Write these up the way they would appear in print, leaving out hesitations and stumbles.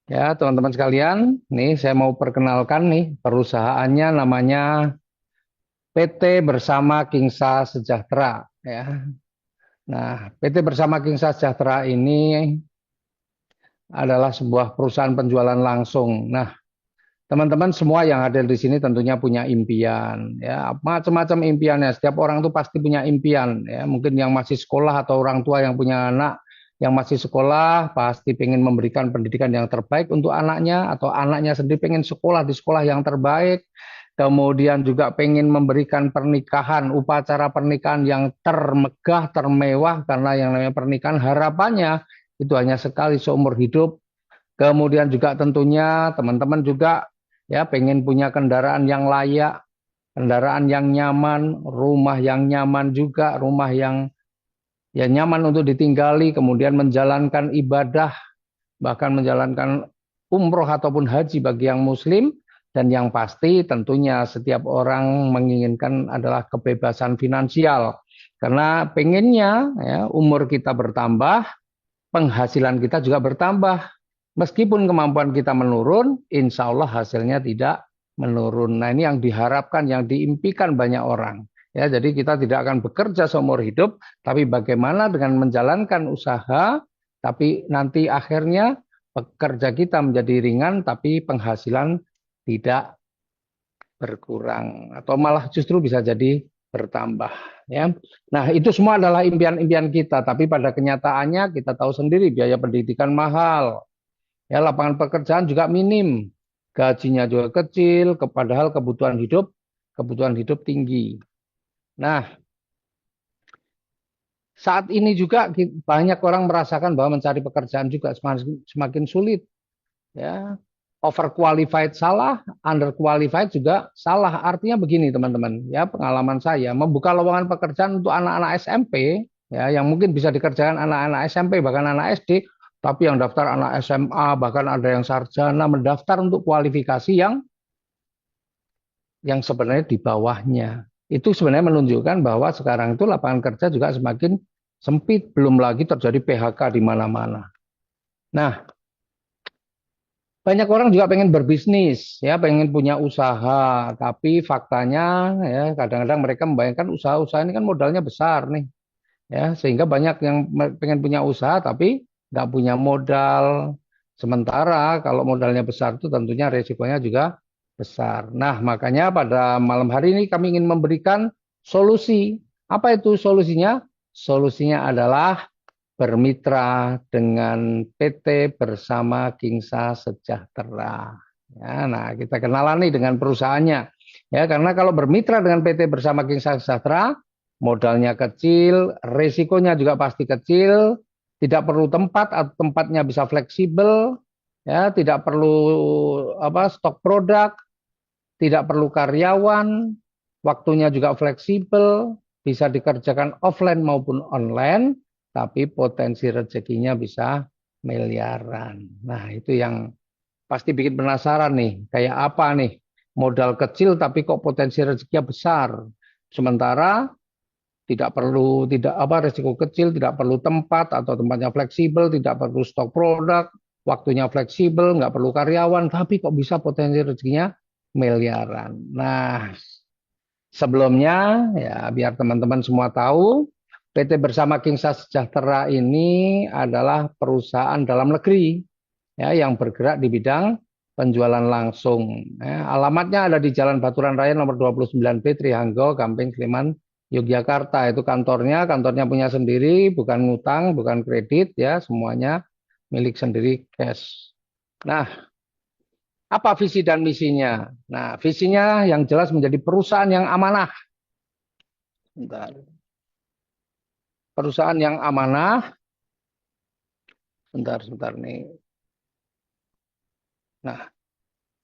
Ya, teman-teman sekalian, nih saya mau perkenalkan nih perusahaannya namanya PT Bersama Kingsa Sejahtera ya. Nah, PT Bersama Kingsa Sejahtera ini adalah sebuah perusahaan penjualan langsung. Nah, teman-teman semua yang ada di sini tentunya punya impian ya, macam-macam impiannya. Setiap orang tuh pasti punya impian ya. Mungkin yang masih sekolah atau orang tua yang punya anak yang masih sekolah pasti pengen memberikan pendidikan yang terbaik untuk anaknya atau anaknya sendiri pengen sekolah di sekolah yang terbaik. Kemudian juga pengen memberikan pernikahan, upacara pernikahan yang termegah, termewah karena yang namanya pernikahan harapannya itu hanya sekali seumur hidup. Kemudian juga tentunya teman-teman juga ya pengen punya kendaraan yang layak, kendaraan yang nyaman, rumah yang nyaman juga, rumah yang ya nyaman untuk ditinggali, kemudian menjalankan ibadah, bahkan menjalankan umroh ataupun haji bagi yang muslim, dan yang pasti tentunya setiap orang menginginkan adalah kebebasan finansial. Karena pengennya ya, umur kita bertambah, penghasilan kita juga bertambah. Meskipun kemampuan kita menurun, insya Allah hasilnya tidak menurun. Nah, ini yang diharapkan, yang diimpikan banyak orang. Ya, jadi kita tidak akan bekerja seumur hidup, tapi bagaimana dengan menjalankan usaha, tapi nanti akhirnya pekerja kita menjadi ringan, tapi penghasilan tidak berkurang atau malah justru bisa jadi bertambah ya. Nah, itu semua adalah impian-impian kita, tapi pada kenyataannya kita tahu sendiri biaya pendidikan mahal. Ya, lapangan pekerjaan juga minim. Gajinya juga kecil, padahal kebutuhan hidup tinggi. Nah, saat ini juga banyak orang merasakan bahwa mencari pekerjaan juga semakin sulit. Ya, overqualified salah, underqualified juga salah. Artinya begini teman-teman, ya pengalaman saya membuka lowongan pekerjaan untuk anak-anak SMP, ya yang mungkin bisa dikerjakan anak-anak SMP bahkan anak SD, tapi yang daftar anak SMA bahkan ada yang sarjana mendaftar untuk kualifikasi yang sebenarnya di bawahnya. Itu sebenarnya menunjukkan bahwa sekarang itu lapangan kerja juga semakin sempit, belum lagi terjadi PHK di mana-mana. Nah, banyak orang juga pengen berbisnis, ya, pengen punya usaha, tapi faktanya ya kadang-kadang mereka membayangkan usaha-usaha ini kan modalnya besar nih, ya, sehingga banyak yang pengen punya usaha tapi nggak punya modal. Sementara kalau modalnya besar itu tentunya resikonya juga besar. Nah, makanya pada malam hari ini kami ingin memberikan solusi. Apa itu solusinya? Solusinya adalah bermitra dengan PT Bersama Kingsa Sejahtera. Ya, nah, kita kenalan nih dengan perusahaannya. Ya, karena kalau bermitra dengan PT Bersama Kingsa Sejahtera, modalnya kecil, risikonya juga pasti kecil, tidak perlu tempat atau tempatnya bisa fleksibel, ya, tidak perlu stok produk, tidak perlu karyawan, waktunya juga fleksibel, bisa dikerjakan offline maupun online, tapi potensi rezekinya bisa miliaran. Nah, itu yang pasti bikin penasaran nih, kayak apa nih? Modal kecil tapi kok potensi rezekinya besar. Sementara tidak resiko kecil, tidak perlu tempat atau tempatnya fleksibel, tidak perlu stok produk, waktunya fleksibel, nggak perlu karyawan, tapi kok bisa potensi rezekinya miliaran. Nah, sebelumnya ya biar teman-teman semua tahu, PT Bersama Kingsa Sejahtera ini adalah perusahaan dalam negeri ya yang bergerak di bidang penjualan langsung. Ya, alamatnya ada di Jalan Baturan Raya nomor 29B Trihanggo, Gamping Sleman, Yogyakarta. Itu kantornya punya sendiri, bukan ngutang, bukan kredit ya, semuanya milik sendiri cash. Nah, apa visi dan misinya? Nah, visinya yang jelas menjadi perusahaan yang amanah. Bentar. Perusahaan yang amanah. Bentar, sebentar nih. Nah,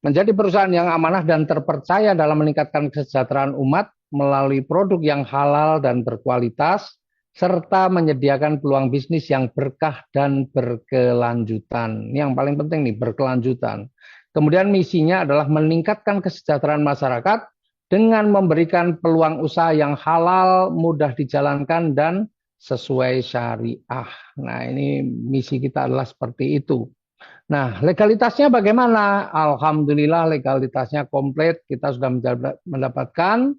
menjadi perusahaan yang amanah dan terpercaya dalam meningkatkan kesejahteraan umat melalui produk yang halal dan berkualitas, serta menyediakan peluang bisnis yang berkah dan berkelanjutan. Ini yang paling penting nih, berkelanjutan. Kemudian misinya adalah meningkatkan kesejahteraan masyarakat dengan memberikan peluang usaha yang halal, mudah dijalankan, dan sesuai syariah. Nah, ini misi kita adalah seperti itu. Nah, legalitasnya bagaimana? Alhamdulillah legalitasnya komplit. Kita sudah mendapatkan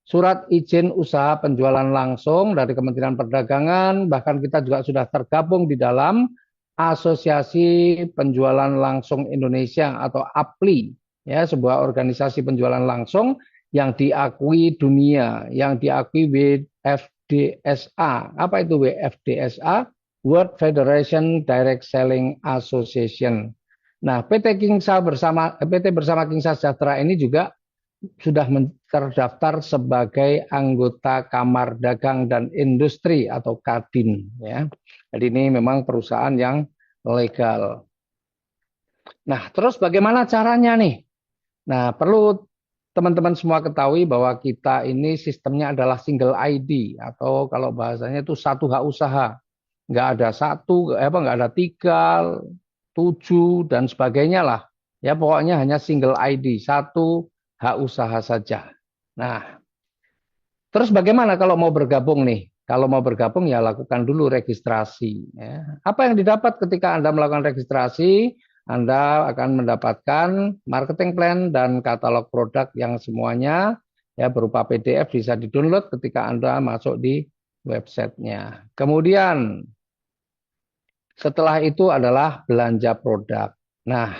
surat izin usaha penjualan langsung dari Kementerian Perdagangan. Bahkan kita juga sudah tergabung di dalam Asosiasi Penjualan Langsung Indonesia atau APLI, ya, sebuah organisasi penjualan langsung yang diakui dunia, yang diakui WFDSA. Apa itu WFDSA? World Federation Direct Selling Association. Nah, PT bersama Kingsa Sejahtera ini juga sudah terdaftar sebagai anggota Kamar Dagang dan Industri atau Kadin, ya. Jadi ini memang perusahaan yang legal. Nah, terus bagaimana caranya nih? Nah, perlu teman-teman semua ketahui bahwa kita ini sistemnya adalah single ID atau kalau bahasanya itu satu hak usaha. Nggak ada satu, nggak ada tiga, tujuh dan sebagainya lah. Ya pokoknya hanya single ID, satu hak usaha saja. Nah, terus bagaimana kalau mau bergabung nih? Kalau mau bergabung ya lakukan dulu registrasi. Ya. Apa yang didapat ketika Anda melakukan registrasi? Anda akan mendapatkan marketing plan dan katalog produk yang semuanya ya berupa PDF bisa di-download ketika Anda masuk di websitenya. Kemudian setelah itu adalah belanja produk. Nah,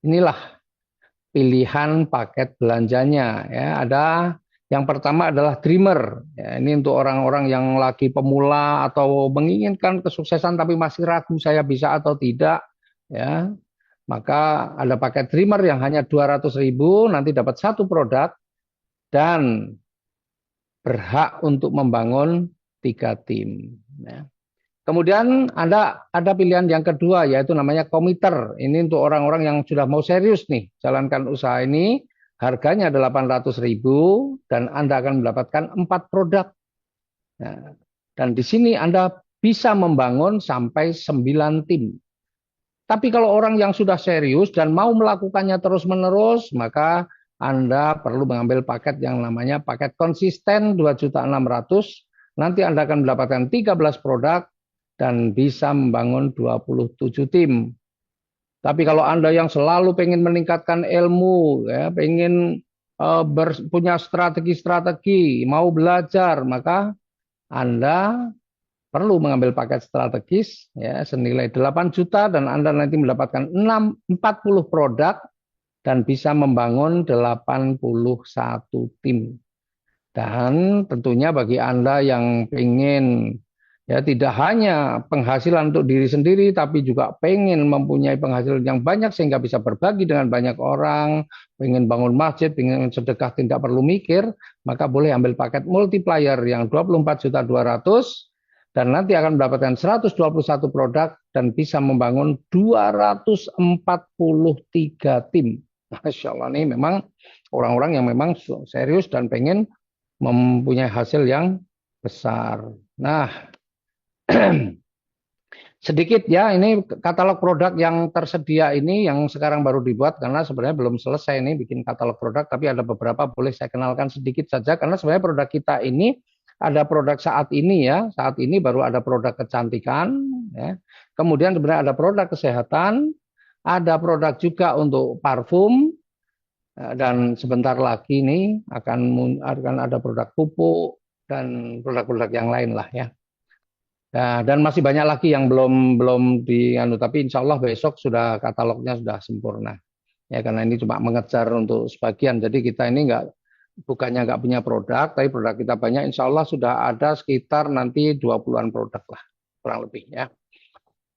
inilah pilihan paket belanjanya ya. Ada yang pertama adalah dreamer. Ya, ini untuk orang-orang yang lagi pemula atau menginginkan kesuksesan tapi masih ragu saya bisa atau tidak ya. Maka ada paket dreamer yang hanya 200.000 nanti dapat satu produk dan berhak untuk membangun 3 tim ya. Kemudian ada pilihan yang kedua yaitu namanya komiter. Ini untuk orang-orang yang sudah mau serius nih jalankan usaha ini. Harganya 800.000 dan Anda akan mendapatkan 4 produk. Nah, dan di sini Anda bisa membangun sampai 9 tim. Tapi kalau orang yang sudah serius dan mau melakukannya terus-menerus, maka Anda perlu mengambil paket yang namanya paket konsisten 2.600.000. Nanti Anda akan mendapatkan 13 produk dan bisa membangun 27 tim. Tapi kalau Anda yang selalu pengen meningkatkan ilmu, ya, pengen punya strategi-strategi, mau belajar, maka Anda perlu mengambil paket strategis ya senilai 8 juta dan Anda nanti mendapatkan 40 produk dan bisa membangun 81 tim. Dan tentunya bagi Anda yang ingin ya tidak hanya penghasilan untuk diri sendiri tapi juga pengen mempunyai penghasilan yang banyak sehingga bisa berbagi dengan banyak orang, pengen bangun masjid, pengen sedekah tidak perlu mikir, maka boleh ambil paket multiplier yang 24.200.000 dan nanti akan mendapatkan 121 produk dan bisa membangun 243 tim. Masya Allah, ini memang orang-orang yang memang serius dan pengen mempunyai hasil yang besar. Nah, sedikit ya, ini katalog produk yang tersedia ini yang sekarang baru dibuat karena sebenarnya belum selesai ini bikin katalog produk, tapi ada beberapa boleh saya kenalkan sedikit saja karena sebenarnya produk kita ini ada produk saat ini ya, saat ini baru ada produk kecantikan ya. Kemudian sebenarnya ada produk kesehatan, ada produk juga untuk parfum dan sebentar lagi nih akan ada produk pupuk dan produk-produk yang lain lah ya. Nah, dan masih banyak lagi yang belum tapi insya Allah besok sudah katalognya sudah sempurna. Ya karena ini cuma mengejar untuk sebagian. Jadi kita ini bukannya nggak punya produk, tapi produk kita banyak. Insya Allah sudah ada sekitar nanti 20-an produk lah kurang lebih ya.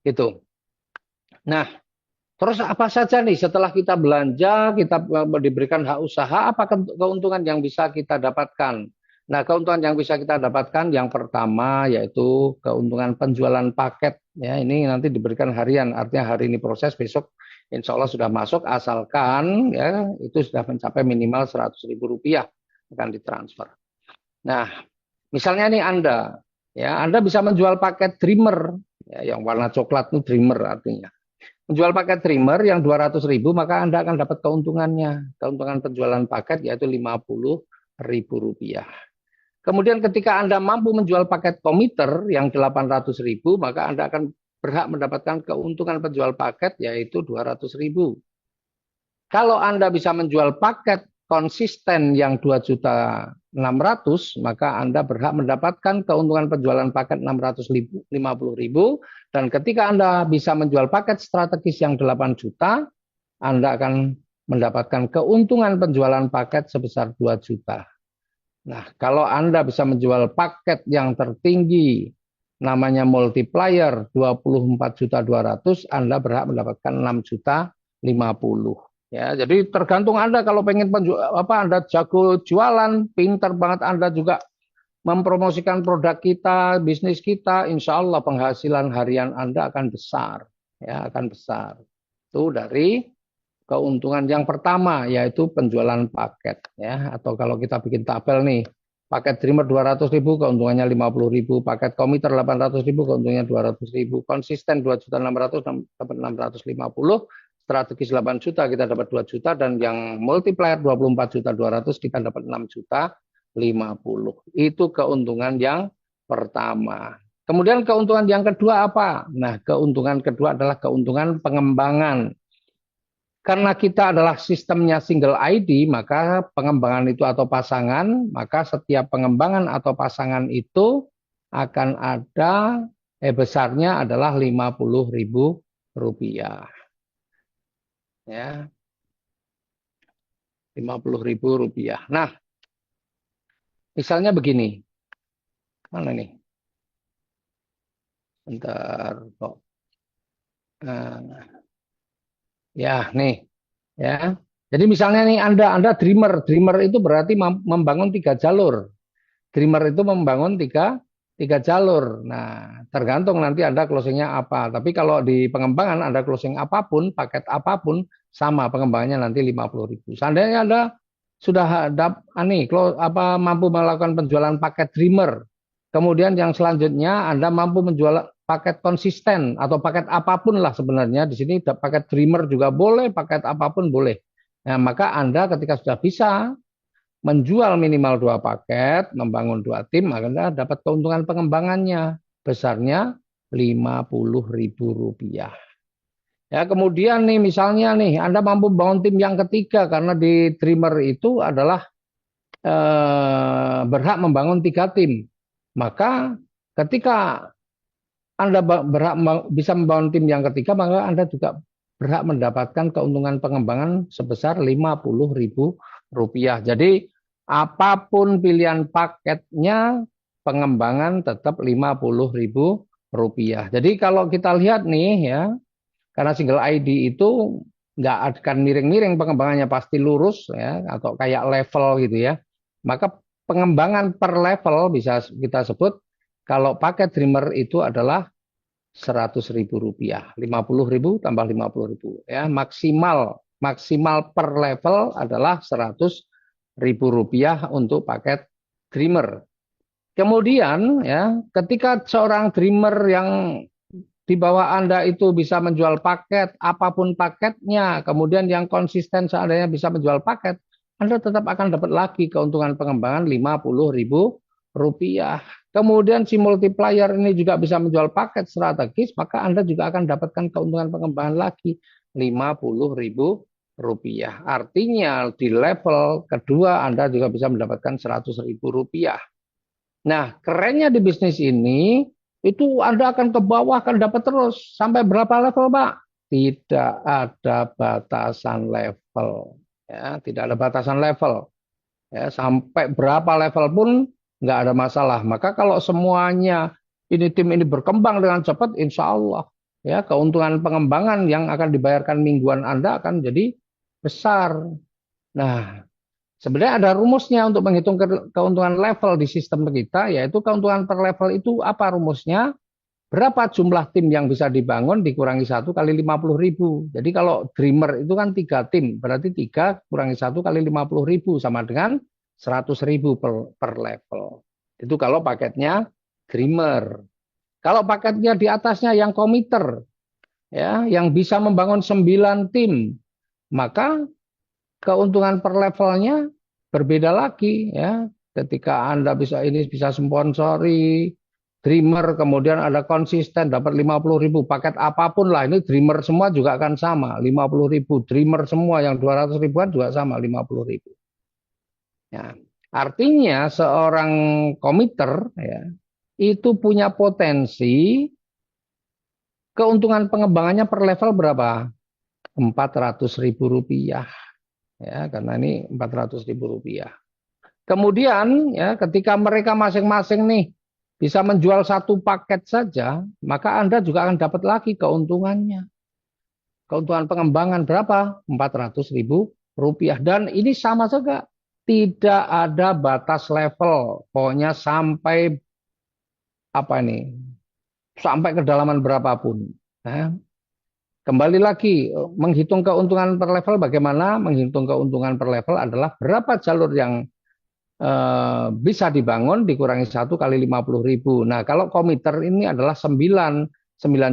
Itu. Nah, terus apa saja nih setelah kita belanja, kita diberikan hak usaha, apa keuntungan yang bisa kita dapatkan? Nah, keuntungan yang bisa kita dapatkan yang pertama yaitu keuntungan penjualan paket. Ya, ini nanti diberikan harian, artinya hari ini proses, besok insya Allah sudah masuk, asalkan ya itu sudah mencapai minimal Rp100.000 akan ditransfer. Nah, misalnya nih Anda bisa menjual paket Dreamer, ya, yang warna coklat itu Dreamer artinya. Menjual paket trimmer yang 200.000 maka Anda akan dapat keuntungannya. Keuntungan penjualan paket yaitu Rp50.000. Kemudian ketika Anda mampu menjual paket komiter yang 800.000 maka Anda akan berhak mendapatkan keuntungan penjual paket yaitu 200.000. Kalau Anda bisa menjual paket konsisten yang 2.600.000, maka Anda berhak mendapatkan keuntungan penjualan paket 650.000. Dan ketika Anda bisa menjual paket strategis yang 8 juta, Anda akan mendapatkan keuntungan penjualan paket sebesar 2 juta. Nah, kalau Anda bisa menjual paket yang tertinggi, namanya multiplier 24.200.000, Anda berhak mendapatkan 6.050.000. Ya, jadi tergantung Anda kalau pengen Anda jago jualan, pinter banget Anda juga mempromosikan produk kita, bisnis kita, insya Allah penghasilan harian Anda akan besar. Ya, akan besar. Itu dari keuntungan yang pertama yaitu penjualan paket ya, atau kalau kita bikin tabel nih, paket Dreamer 200.000 keuntungannya 50.000, paket Commuter 800.000 keuntungannya 200.000, konsisten 2.600.000 dapat 650, strategis 8 juta kita dapat 2 juta, dan yang multiplier 24.200.000 kita dapat 6.050. Itu keuntungan yang pertama. Kemudian keuntungan yang kedua apa? Nah, keuntungan kedua adalah keuntungan pengembangan. Karena kita adalah sistemnya single ID, maka pengembangan itu atau pasangan, maka setiap pengembangan atau pasangan itu akan ada besarnya adalah 50.000 rupiah. Ya, 50.000 rupiah. Nah, misalnya begini. Mana nih? Bentar kok. Nah, ya, nih. Ya. Jadi misalnya nih Anda dreamer. Dreamer itu berarti membangun 3 jalur. Dreamer itu membangun tiga jalur. Nah, tergantung nanti Anda closingnya apa. Tapi kalau di pengembangan Anda closing apapun, paket apapun, sama pengembangannya nanti 50.000. Seandainya Anda sudah mampu melakukan penjualan paket Dreamer, kemudian yang selanjutnya Anda mampu menjual paket konsisten atau paket apapun lah sebenarnya. Di sini paket Dreamer juga boleh, paket apapun boleh. Nah, maka Anda ketika sudah bisa menjual minimal 2 paket, membangun 2 tim, Anda dapat keuntungan pengembangannya besarnya 50.000 rupiah. Ya, kemudian nih misalnya nih Anda mampu bangun tim yang ketiga karena di Dreamer itu adalah berhak membangun 3 tim. Maka ketika Anda berhak bisa membangun tim yang ketiga, maka Anda juga berhak mendapatkan keuntungan pengembangan sebesar 50.000 rupiah. Jadi apapun pilihan paketnya, pengembangan tetap 50.000 rupiah. Jadi kalau kita lihat nih ya, karena single ID itu nggak akan miring-miring, pengembangannya pasti lurus ya, atau kayak level gitu ya. Maka pengembangan per level bisa kita sebut kalau paket Dreamer itu adalah 100.000 rupiah, 50.000 tambah 50.000 ya, maksimal per level adalah 100.000 rupiah untuk paket Dreamer. Kemudian ya, ketika seorang Dreamer yang di bawah Anda itu bisa menjual paket apapun paketnya, kemudian yang konsisten seandainya bisa menjual paket, Anda tetap akan dapat lagi keuntungan pengembangan 50.000 rupiah. Kemudian si multiplier ini juga bisa menjual paket strategis, maka Anda juga akan dapatkan keuntungan pengembangan lagi 50.000 rupiah. Artinya di level kedua Anda juga bisa mendapatkan 100.000 rupiah. Nah, kerennya di bisnis ini, itu Anda akan ke bawah, akan dapat terus. Sampai berapa level, Pak? Tidak ada batasan level. Ya, tidak ada batasan level. Ya, sampai berapa level pun nggak ada masalah. Maka kalau semuanya tim ini berkembang dengan cepat, insya Allah ya keuntungan pengembangan yang akan dibayarkan mingguan Anda akan jadi besar. Nah, sebenarnya ada rumusnya untuk menghitung keuntungan level di sistem kita, yaitu keuntungan per level itu apa rumusnya? Berapa jumlah tim yang bisa dibangun dikurangi 1 kali 50.000. Jadi kalau Dreamer itu kan 3 tim, berarti 3 kurangi 1 kali 50.000 sama dengan 100.000 per level. Itu kalau paketnya Dreamer. Kalau paketnya di atasnya yang Commuter, ya, yang bisa membangun 9 tim, maka keuntungan per levelnya berbeda lagi ya. Ketika Anda bisa sponsori Dreamer, kemudian ada konsisten dapat 50.000, paket apapun lah, ini Dreamer semua juga akan sama 50.000, Dreamer semua yang 200 ribuan juga sama 50.000. Ya. Artinya seorang komiter ya, itu punya potensi keuntungan pengembangannya per level berapa? 400.000 rupiah. Ya, karena ini 400.000 rupiah. Kemudian ya ketika mereka masing-masing nih bisa menjual satu paket saja, maka Anda juga akan dapat lagi keuntungannya. Keuntungan pengembangan berapa? 400.000 rupiah. Dan ini sama saja. Tidak ada batas level. Pokoknya sampai apa ini? Sampai kedalaman berapapun. Nah, kembali lagi, menghitung keuntungan per level bagaimana? Menghitung keuntungan per level adalah berapa jalur yang bisa dibangun dikurangi 1 kali 50.000. Nah, kalau komiter ini adalah 9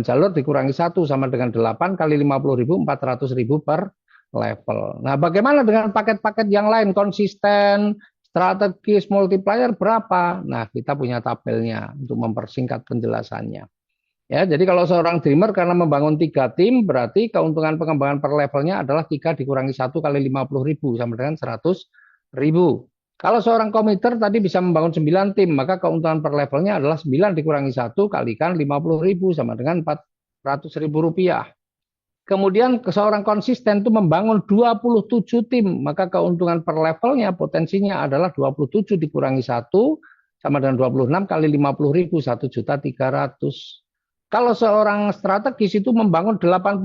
jalur dikurangi 1 sama dengan 8 kali 50.000, 400.000 per level. Nah, bagaimana dengan paket-paket yang lain? Konsisten, strategis, multiplier berapa? Nah, kita punya tabelnya untuk mempersingkat penjelasannya. Ya, jadi kalau seorang dreamer karena membangun 3 tim, berarti keuntungan pengembangan per levelnya adalah 3 dikurangi 1 kali 50.000 sama dengan 100.000. Kalau seorang komiter tadi bisa membangun 9 tim, maka keuntungan per levelnya adalah 9 dikurangi 1 kalikan 50.000 sama dengan 400.000 rupiah. Kemudian seorang konsisten itu membangun 27 tim, maka keuntungan per levelnya potensinya adalah 27 dikurangi 1 sama dengan 26 kali 50.000, 1.300.000. Kalau seorang strategis itu membangun 81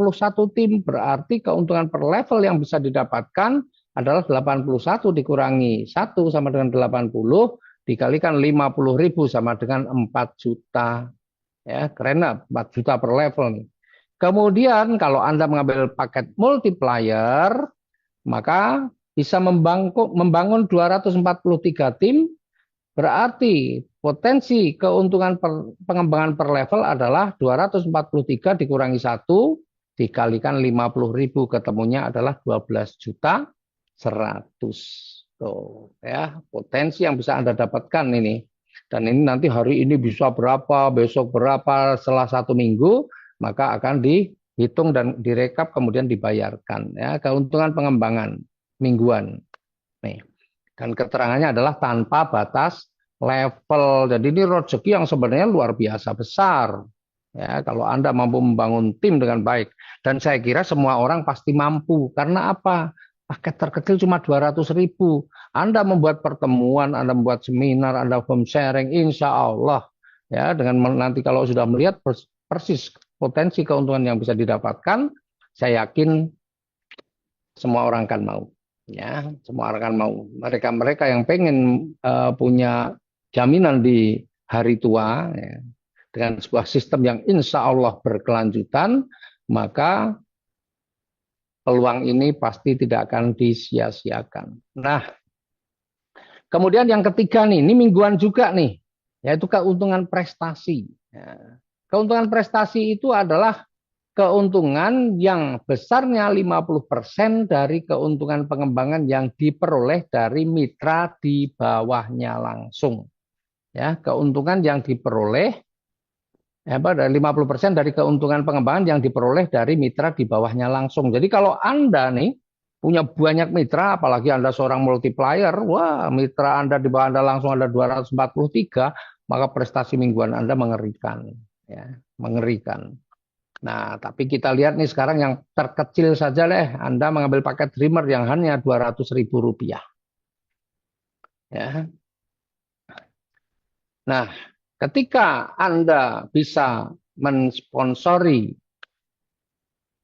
tim, berarti keuntungan per level yang bisa didapatkan adalah 81 dikurangi 1 sama dengan 80, dikalikan 50.000 sama dengan 4 juta. Ya, keren lah, 4 juta per level nih. Kemudian kalau Anda mengambil paket multiplier, maka bisa membangun 243 tim, berarti potensi keuntungan pengembangan per level adalah 243 dikurangi 1 dikalikan 50.000, ketemunya adalah 12.100.000. Tuh, ya, potensi yang bisa Anda dapatkan ini. Dan ini nanti hari ini bisa berapa, besok berapa, setelah 1 minggu, maka akan dihitung dan direkap kemudian dibayarkan. Ya, keuntungan pengembangan mingguan. Nih. Dan keterangannya adalah tanpa batas level. Jadi ini rezeki yang sebenarnya luar biasa besar. Ya, kalau Anda mampu membangun tim dengan baik. Dan saya kira semua orang pasti mampu. Karena apa? Paket terkecil cuma 200.000. Anda membuat pertemuan, Anda membuat seminar, Anda home sharing, insya Allah. Ya, dengan nanti kalau sudah melihat persis potensi keuntungan yang bisa didapatkan, saya yakin semua orang akan mau. Ya, semua orang akan mau. Mereka-mereka yang pengen punya jaminan di hari tua ya, dengan sebuah sistem yang insya Allah berkelanjutan, maka peluang ini pasti tidak akan disia-siakan. Nah, kemudian yang ketiga nih, ini mingguan juga nih, yaitu keuntungan prestasi. Ya. Keuntungan prestasi itu adalah keuntungan yang besarnya 50% dari keuntungan pengembangan yang diperoleh dari mitra di bawahnya langsung. Ya, keuntungan yang diperoleh dari 50% dari keuntungan pengembangan yang diperoleh dari mitra di bawahnya langsung. Jadi kalau Anda nih punya banyak mitra, apalagi Anda seorang multiplier, wah, mitra Anda di bawah Anda langsung ada 243, maka prestasi mingguan Anda mengerikan, ya, mengerikan. Nah, tapi kita lihat nih sekarang yang terkecil saja deh, Anda mengambil paket Dreamer yang hanya 200.000 rupiah. Ya. Nah, ketika Anda bisa mensponsori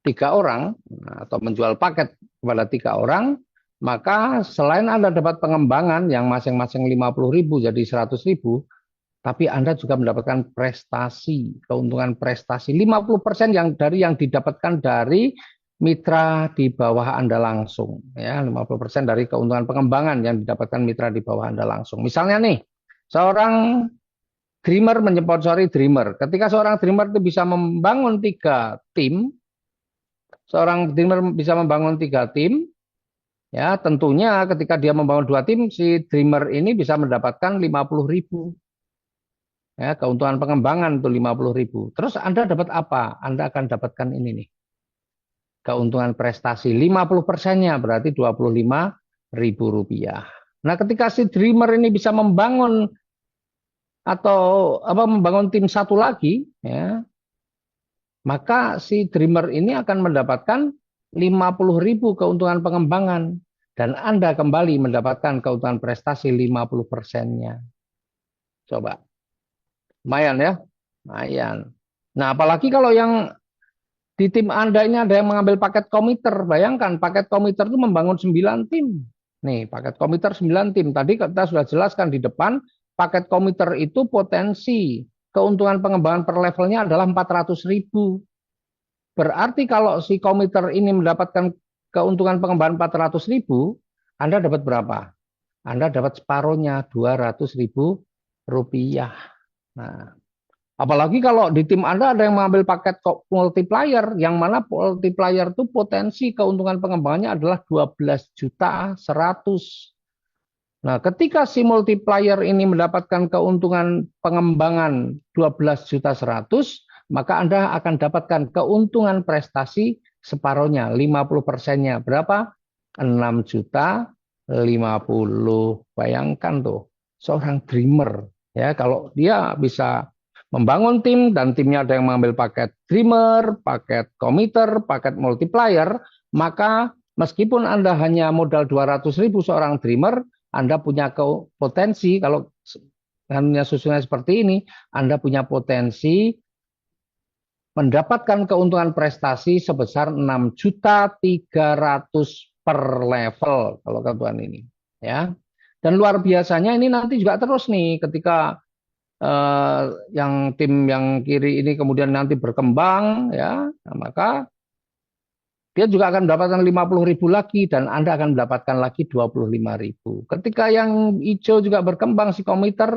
3 orang atau menjual paket kepada 3 orang, maka selain Anda dapat pengembangan yang masing-masing 50.000 jadi 100.000, tapi Anda juga mendapatkan prestasi, keuntungan prestasi 50% yang didapatkan dari mitra di bawah Anda langsung, ya, 50% dari keuntungan pengembangan yang didapatkan mitra di bawah Anda langsung. Misalnya nih, seorang dreamer menyponsori dreamer. Ketika seorang dreamer itu bisa membangun 3 tim, seorang dreamer bisa membangun 3 tim, ya, tentunya ketika dia membangun 2 tim, si dreamer ini bisa mendapatkan 50.000. Ya, keuntungan pengembangan tuh 50.000. Terus Anda dapat apa? Anda akan dapatkan ini nih. Keuntungan prestasi 50%-nya berarti 25.000 rupiah. Nah, ketika si dreamer ini bisa membangun atau membangun tim satu lagi, ya, maka si dreamer ini akan mendapatkan 50.000 keuntungan pengembangan dan Anda kembali mendapatkan keuntungan prestasi 50%-nya. Coba. Lumayan ya. Lumayan. Nah, apalagi kalau yang di tim Anda ini ada yang mengambil paket komiter. Bayangkan paket komiter itu membangun 9 tim. Nih, paket komiter 9 tim. Tadi kita sudah jelaskan di depan, paket komiter itu potensi keuntungan pengembangan per levelnya adalah 400.000. Berarti kalau si komiter ini mendapatkan keuntungan pengembangan 400.000, Anda dapat berapa? Anda dapat separuhnya, 200.000 rupiah. Nah, apalagi kalau di tim Anda ada yang mengambil paket multiplier, yang mana multiplier itu potensi keuntungan pengembangannya adalah 12.100.000. Nah, ketika si multiplier ini mendapatkan keuntungan pengembangan 12.100.000, maka Anda akan dapatkan keuntungan prestasi separuhnya, 50%-nya. Berapa? 6.050.000. Bayangkan tuh, seorang dreamer. Ya, kalau dia bisa membangun tim dan timnya ada yang mengambil paket dreamer, paket committer, paket multiplier, maka meskipun Anda hanya modal 200.000 seorang dreamer, Anda punya potensi, kalau hanya susunnya seperti ini, Anda punya potensi mendapatkan keuntungan prestasi sebesar 6.300.000 per level kalau keuntungan ini, ya. Dan luar biasanya ini nanti juga terus nih ketika yang tim yang kiri ini kemudian nanti berkembang, ya, nah, maka dia juga akan mendapatkan 50.000 lagi dan Anda akan mendapatkan lagi 25.000. Ketika yang hijau juga berkembang si komiter,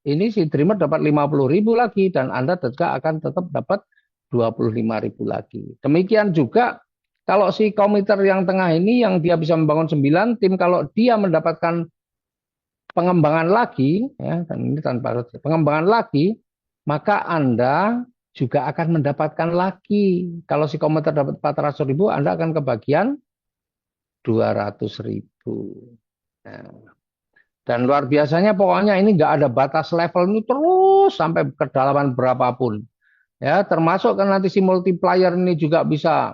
ini si dreamer dapat 50.000 lagi dan Anda juga akan tetap dapat 25.000 lagi. Demikian juga kalau si komiter yang tengah ini yang dia bisa membangun 9 tim, kalau dia mendapatkan pengembangan lagi, ya, dan ini tanpa pengembangan lagi, maka Anda juga akan mendapatkan lagi. Kalau si komputer dapat 400.000, Anda akan kebagian 200.000. Nah, dan luar biasanya pokoknya ini nggak ada batas level ini terus sampai kedalaman berapapun. Ya, termasuk kan nanti si multiplier ini juga bisa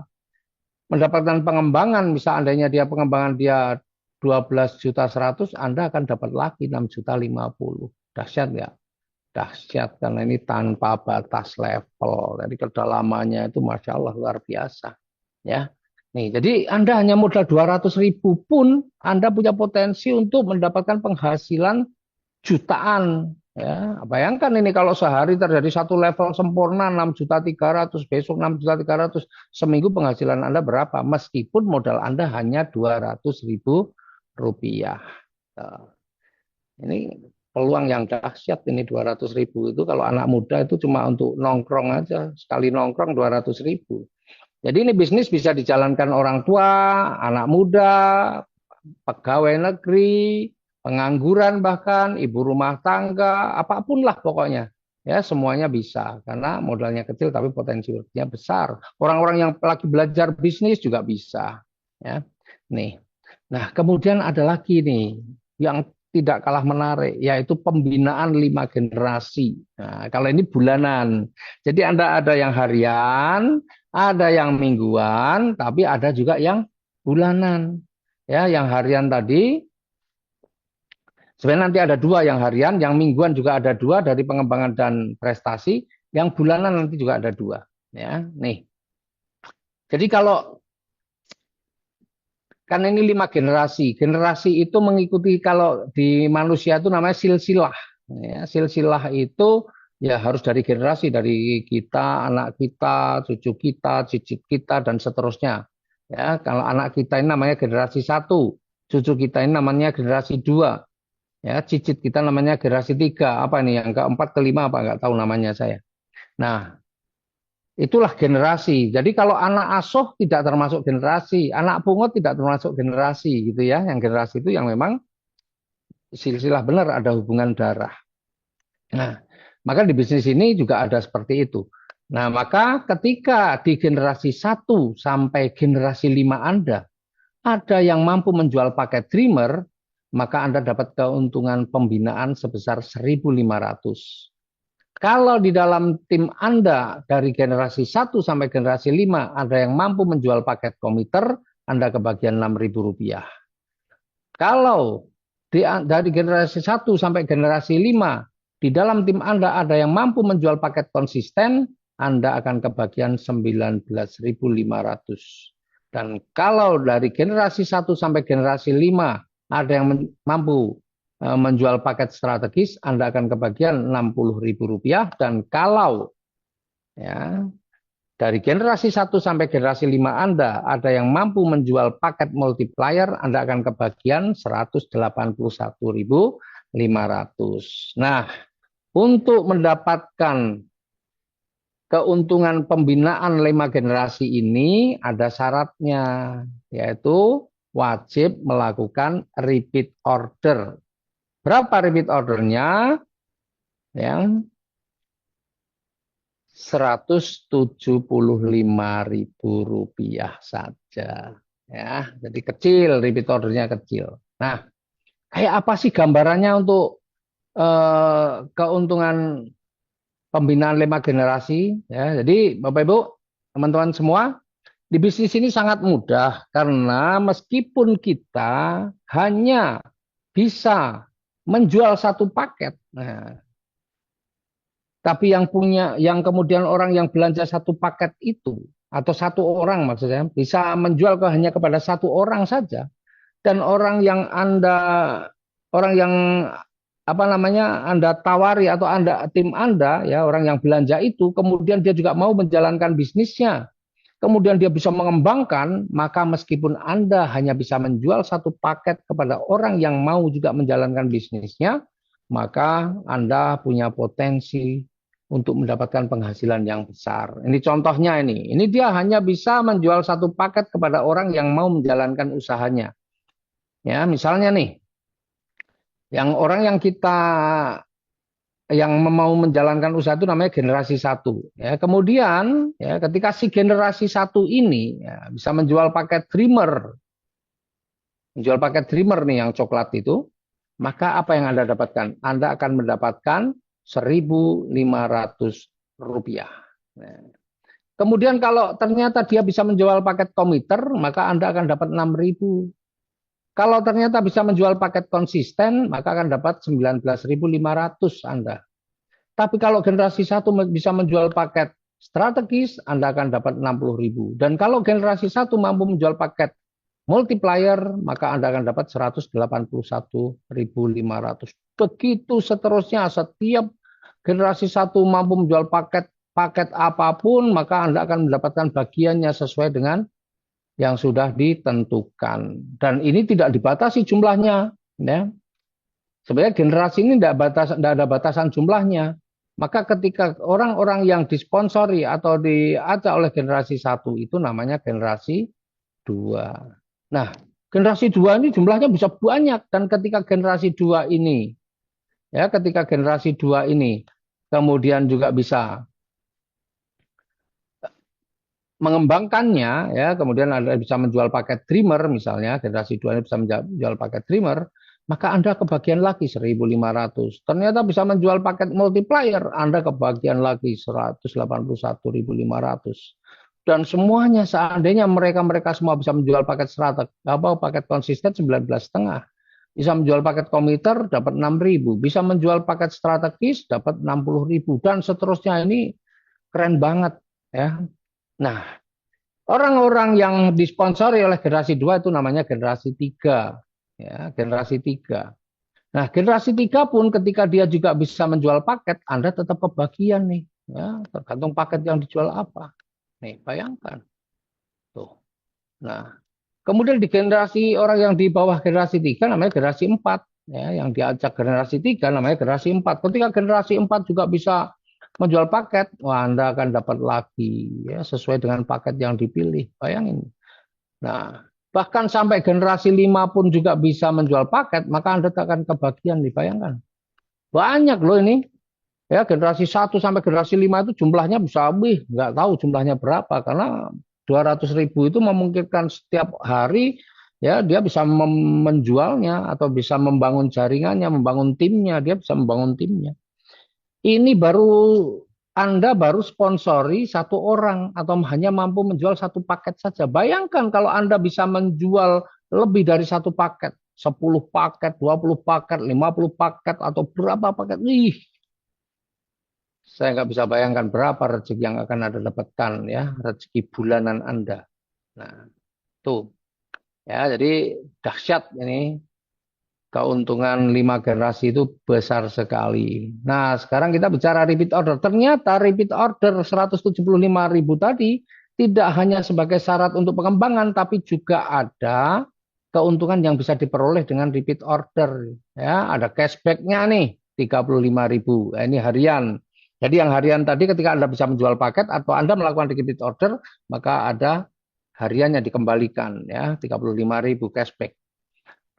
mendapatkan pengembangan. Misal andainya dia pengembangan dia 12.100.000, Anda akan dapat lagi 6.050.000. Dahsyat ya? Dahsyat karena ini tanpa batas level. Jadi kedalamannya itu Masya Allah luar biasa. Ya, nih, jadi Anda hanya modal 200.000 pun Anda punya potensi untuk mendapatkan penghasilan jutaan. Ya, bayangkan ini kalau sehari terjadi satu level sempurna 6.300.000, besok 6.300.000, seminggu penghasilan Anda berapa? Meskipun modal Anda hanya 200.000 rupiah. Nah, ini peluang yang dahsyat ini 200.000 itu kalau anak muda itu cuma untuk nongkrong aja, sekali nongkrong 200.000. Jadi ini bisnis bisa dijalankan orang tua, anak muda, pegawai negeri, pengangguran bahkan, ibu rumah tangga, apapun lah pokoknya. Ya, semuanya bisa karena modalnya kecil tapi potensinya besar. Orang-orang yang lagi belajar bisnis juga bisa. Ya. Nih. Nah, kemudian ada lagi nih yang tidak kalah menarik, yaitu pembinaan 5 generasi. Nah, kalau ini bulanan. Jadi Anda ada yang harian, ada yang mingguan, tapi ada juga yang bulanan. Ya, yang harian tadi sebenarnya nanti ada 2 yang harian, yang mingguan juga ada 2 dari pengembangan dan prestasi, yang bulanan nanti juga ada 2. Ya, nih. Jadi kalau kan ini 5 generasi, generasi itu mengikuti kalau di manusia itu namanya silsilah. Ya, silsilah itu ya harus dari generasi, dari kita, anak kita, cucu kita, cicit kita dan seterusnya. Ya, kalau anak kita ini namanya generasi 1, cucu kita ini namanya generasi 2. Ya, cicit kita namanya generasi 3. Apa nih yang keempat, kelima apa nggak tahu namanya saya. Nah, itulah generasi. Jadi kalau anak asuh tidak termasuk generasi, anak pungut tidak termasuk generasi gitu ya. Yang generasi itu yang memang silsilah benar ada hubungan darah. Nah, Maka di bisnis ini juga ada seperti itu. Nah, maka ketika di generasi 1 sampai generasi 5 Anda ada yang mampu menjual paket Dreamer, maka Anda dapat keuntungan pembinaan sebesar 1.500. Kalau di dalam tim Anda dari generasi 1 sampai generasi 5 ada yang mampu menjual paket komiter, Anda kebagian Rp6.000. Kalau dari generasi 1 sampai generasi 5 di dalam tim Anda ada yang mampu menjual paket konsisten, Anda akan kebagian 19.500. Dan kalau dari generasi 1 sampai generasi 5 ada yang mampu menjual paket strategis, Anda akan kebagian Rp60.000. Dan kalau ya dari generasi 1 sampai generasi 5 Anda ada yang mampu menjual paket multiplier, Anda akan kebagian 181.500. Nah, untuk mendapatkan keuntungan pembinaan 5 generasi ini ada syaratnya, yaitu wajib melakukan repeat order. Berapa repeat ordernya? Yang Rp175.000 saja. Ya, jadi kecil, repeat ordernya kecil. Nah, kayak apa sih gambarannya untuk keuntungan pembinaan 5 generasi? Ya, jadi Bapak Ibu, teman-teman semua, di bisnis ini sangat mudah karena meskipun kita hanya bisa menjual satu paket, nah, tapi yang kemudian orang yang belanja satu paket itu atau satu orang maksudnya bisa menjual hanya kepada satu orang saja, dan orang yang apa namanya Anda tawari atau tim Anda ya orang yang belanja itu kemudian dia juga mau menjalankan bisnisnya, kemudian dia bisa mengembangkan, maka meskipun Anda hanya bisa menjual satu paket kepada orang yang mau juga menjalankan bisnisnya, maka Anda punya potensi untuk mendapatkan penghasilan yang besar. Ini contohnya ini. Ini dia hanya bisa menjual satu paket kepada orang yang mau menjalankan usahanya. Ya, misalnya nih, yang mau menjalankan usaha itu namanya generasi 1. Ya, kemudian ya, ketika si generasi 1 ini ya, bisa menjual paket Dreamer nih yang coklat itu, maka apa yang Anda dapatkan? Anda akan mendapatkan Rp1.500. Nah, kemudian kalau ternyata dia bisa menjual paket komiter, maka Anda akan dapat 6.000. Kalau ternyata bisa menjual paket konsisten, maka akan dapat 19.500 Anda. Tapi kalau generasi 1 bisa menjual paket strategis, Anda akan dapat 60.000. Dan kalau generasi 1 mampu menjual paket multiplier, maka Anda akan dapat 181.500. Begitu seterusnya, setiap generasi 1 mampu menjual paket apapun, maka Anda akan mendapatkan bagiannya sesuai dengan yang sudah ditentukan. Dan ini tidak dibatasi jumlahnya. Ya. Sebenarnya generasi ini tidak ada batasan jumlahnya. Maka ketika orang-orang yang disponsori atau diajak oleh generasi 1 itu namanya generasi 2. Nah, generasi 2 ini jumlahnya bisa banyak, dan ketika generasi 2 ini kemudian juga bisa mengembangkannya ya, kemudian Anda bisa menjual paket Dreamer misalnya, generasi 2 ini bisa menjual paket Dreamer, maka Anda kebagian lagi 1.500. Ternyata bisa menjual paket multiplier, Anda kebagian lagi 181.500. Dan semuanya seandainya mereka semua bisa menjual paket paket konsisten 19,5. Bisa menjual paket komiter dapat 6.000, bisa menjual paket strategis dapat 60.000 dan seterusnya. Ini keren banget ya. Nah, orang-orang yang disponsori oleh generasi 2 itu namanya generasi 3. Ya, generasi 3. Nah, generasi 3 pun ketika dia juga bisa menjual paket, Anda tetap kebagian nih. Ya, tergantung paket yang dijual apa. Nih, bayangkan. Tuh. Nah, kemudian di generasi orang yang di bawah generasi 3 namanya generasi 4. Ya, yang diajak generasi 3 namanya generasi 4. Ketika generasi 4 juga bisa menjual paket, wah Anda akan dapat lagi ya sesuai dengan paket yang dipilih. Bayangin. Nah, bahkan sampai generasi 5 pun juga bisa menjual paket, maka Anda akan kebagian, dibayangkan. Banyak loh ini. Ya, generasi 1 sampai generasi 5 itu jumlahnya bisa lebih, nggak tahu jumlahnya berapa karena 200.000 itu memungkinkan setiap hari ya dia bisa menjualnya atau bisa membangun jaringannya, membangun timnya, dia bisa membangun timnya. Ini Anda baru sponsori satu orang atau hanya mampu menjual satu paket saja. Bayangkan kalau Anda bisa menjual lebih dari satu paket, 10 paket, 20 paket, 50 paket, atau berapa paket. Ih, saya nggak bisa bayangkan berapa rezeki yang akan Anda dapatkan ya, rezeki bulanan Anda. Nah, tuh ya, jadi dahsyat ini. Keuntungan 5 generasi itu besar sekali. Nah, sekarang kita bicara repeat order. Ternyata repeat order 175.000 tadi tidak hanya sebagai syarat untuk pengembangan, tapi juga ada keuntungan yang bisa diperoleh dengan repeat order. Ya, ada cashback-nya nih, 35.000. Nah, ini harian. Jadi yang harian tadi ketika Anda bisa menjual paket atau Anda melakukan repeat order, maka ada harian yang dikembalikan ya, 35.000 cashback.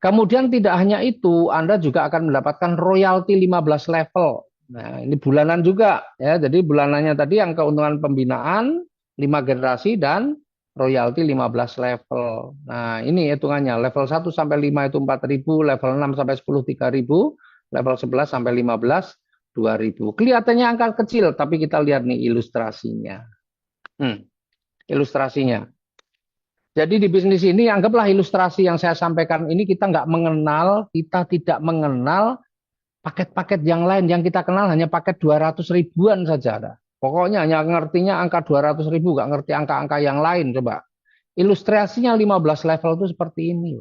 Kemudian tidak hanya itu, Anda juga akan mendapatkan royalti 15 level. Nah, ini bulanan juga ya. Jadi bulanannya tadi yang keuntungan pembinaan 5 generasi dan royalti 15 level. Nah, ini hitungannya. Level 1 sampai 5 itu 4.000, level 6 sampai 10 3.000, level 11 sampai 15 2.000. Kelihatannya angka kecil, tapi kita lihat nih ilustrasinya. Ilustrasinya. Jadi di bisnis ini anggaplah ilustrasi yang saya sampaikan ini kita nggak mengenal, kita tidak mengenal paket-paket yang lain. Yang kita kenal hanya paket 200 ribuan saja. Ada. Pokoknya hanya ngertinya angka 200 ribu, nggak ngerti angka-angka yang lain. Coba. Ilustrasinya 15 level itu seperti ini.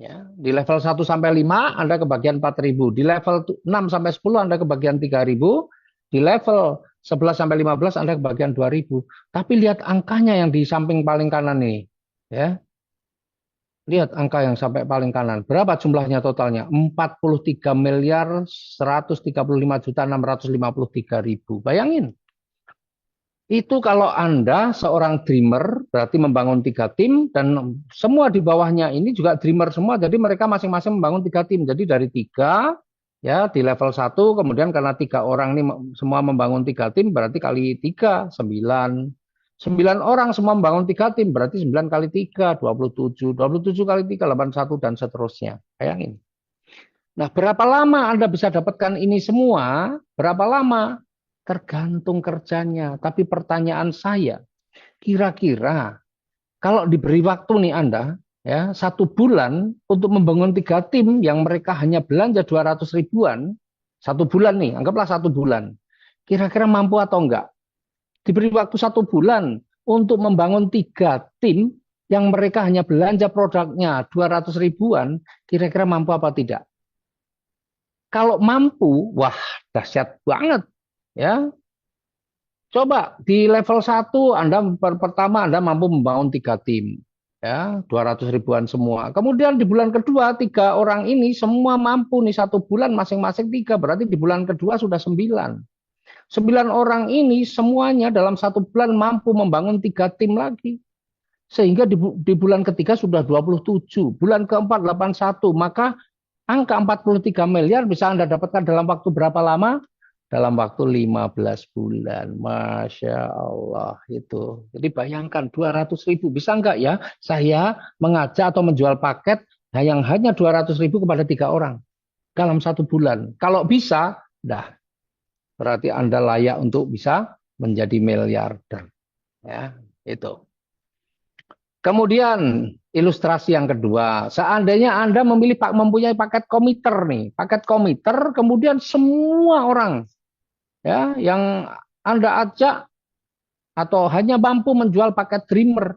Ya, di level 1 sampai 5 Anda kebagian 4.000. Di level 6 sampai 10 Anda kebagian 3.000. Di level 11 sampai 15 Anda kebagian 2.000. Tapi lihat angkanya yang di samping paling kanan nih. Ya. Lihat angka yang sampai paling kanan. Berapa jumlahnya totalnya? 43 miliar 135 juta 653.000. Bayangin. Itu kalau Anda seorang dreamer, berarti membangun 3 tim, dan semua di bawahnya ini juga dreamer semua, jadi mereka masing-masing membangun 3 tim. Jadi dari 3, ya di level 1, kemudian karena 3 orang ini semua membangun 3 tim, berarti kali 3, 9. 9 orang semua membangun 3 tim, berarti 9 kali 3, 27. 27 kali 3, 81, dan seterusnya. Bayangin. Nah, berapa lama Anda bisa dapatkan ini semua? Berapa lama? Tergantung kerjanya. Tapi pertanyaan saya, kira-kira kalau diberi waktu nih Anda, ya 1 bulan untuk membangun 3 tim yang mereka hanya belanja 200 ribuan, 1 bulan nih, anggaplah 1 bulan. Kira-kira mampu atau enggak? Diberi waktu 1 bulan untuk membangun 3 tim yang mereka hanya belanja produknya 200 ribuan, kira-kira mampu apa tidak? Kalau mampu, wah dahsyat banget. Ya, coba di level 1 Anda pertama Anda mampu membangun 3 tim. Ya, 200 ribuan semua. Kemudian di bulan kedua 3 orang ini semua mampu nih 1 bulan masing-masing 3. Berarti di bulan kedua sudah 9. 9 orang ini semuanya dalam 1 bulan mampu membangun 3 tim lagi. Sehingga di bulan ketiga sudah 27. Bulan keempat 81. Maka angka 43 miliar bisa Anda dapatkan dalam waktu berapa lama? Dalam waktu 15 bulan. Masya Allah itu. Jadi bayangkan 200 ribu. Bisa enggak ya saya mengajak atau menjual paket yang hanya 200 ribu kepada 3 orang dalam 1 bulan. Kalau bisa, dah berarti Anda layak untuk bisa menjadi miliarder. Ya, itu. Kemudian ilustrasi yang kedua, seandainya Anda mempunyai paket komiter nih, paket komiter, kemudian semua orang ya yang Anda ajak atau hanya mampu menjual paket dreamer,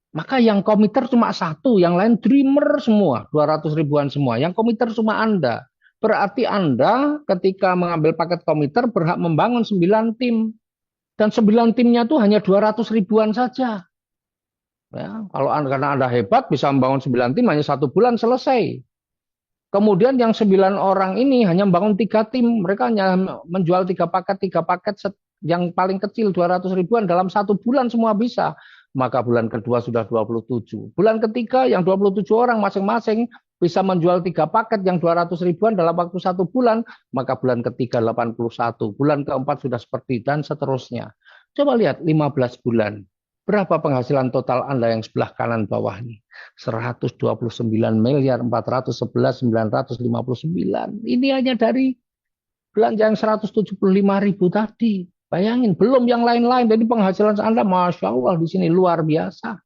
maka yang komiter cuma satu, yang lain dreamer semua, 200 ribuan semua, yang komiter cuma Anda. Berarti Anda ketika mengambil paket komiter berhak membangun 9 tim, dan 9 timnya itu hanya 200 ribuan saja. Ya, kalau karena Anda hebat bisa membangun 9 tim hanya 1 bulan selesai. Kemudian yang 9 orang ini hanya membangun 3 tim, mereka hanya menjual 3 paket yang paling kecil 200 ribuan dalam 1 bulan semua bisa. Maka bulan kedua sudah 27. Bulan ketiga yang 27 orang masing-masing bisa menjual 3 paket yang 200 ribuan dalam waktu 1 bulan, maka bulan ketiga 81, bulan keempat sudah seperti dan seterusnya. Coba lihat 15 bulan. Berapa penghasilan total Anda yang sebelah kanan bawah ini? 129.411.959. Ini hanya dari belanja yang 175.000 tadi. Bayangin, belum yang lain-lain. Jadi penghasilan Anda, Masya Allah, di sini luar biasa.